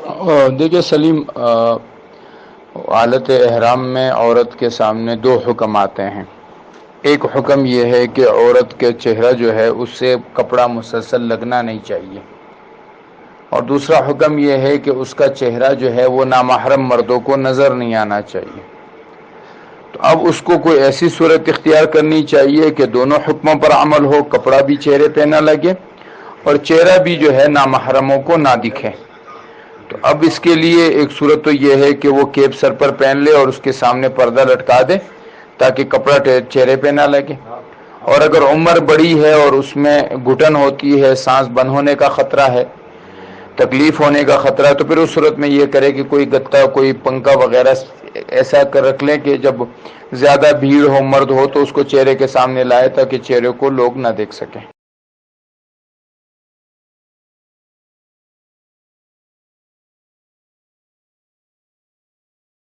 دیکھیے سلیم، حالت احرام میں عورت کے سامنے دو حکم آتے ہیں۔ ایک حکم یہ ہے کہ عورت کے چہرہ جو ہے اس سے کپڑا مسلسل لگنا نہیں چاہیے، اور دوسرا حکم یہ ہے کہ اس کا چہرہ جو ہے وہ نامحرم مردوں کو نظر نہیں آنا چاہیے۔ تو اب اس کو کوئی ایسی صورت اختیار کرنی چاہیے کہ دونوں حکموں پر عمل ہو، کپڑا بھی چہرے پہ نہ لگے اور چہرہ بھی جو ہے نامحرموں کو نہ دکھے۔ تو اب اس کے لیے ایک صورت تو یہ ہے کہ وہ کیپ سر پر پہن لے اور اس کے سامنے پردہ لٹکا دے تاکہ کپڑا چہرے پہ نہ لگے، اور اگر عمر بڑی ہے اور اس میں گھٹن ہوتی ہے، سانس بند ہونے کا خطرہ ہے، تکلیف ہونے کا خطرہ ہے، تو پھر اس صورت میں یہ کرے کہ کوئی گتا، کوئی پنکھا وغیرہ ایسا کر رکھ لیں کہ جب زیادہ بھیڑ ہو، مرد ہو، تو اس کو چہرے کے سامنے لائے تاکہ چہرے کو لوگ نہ دیکھ سکیں۔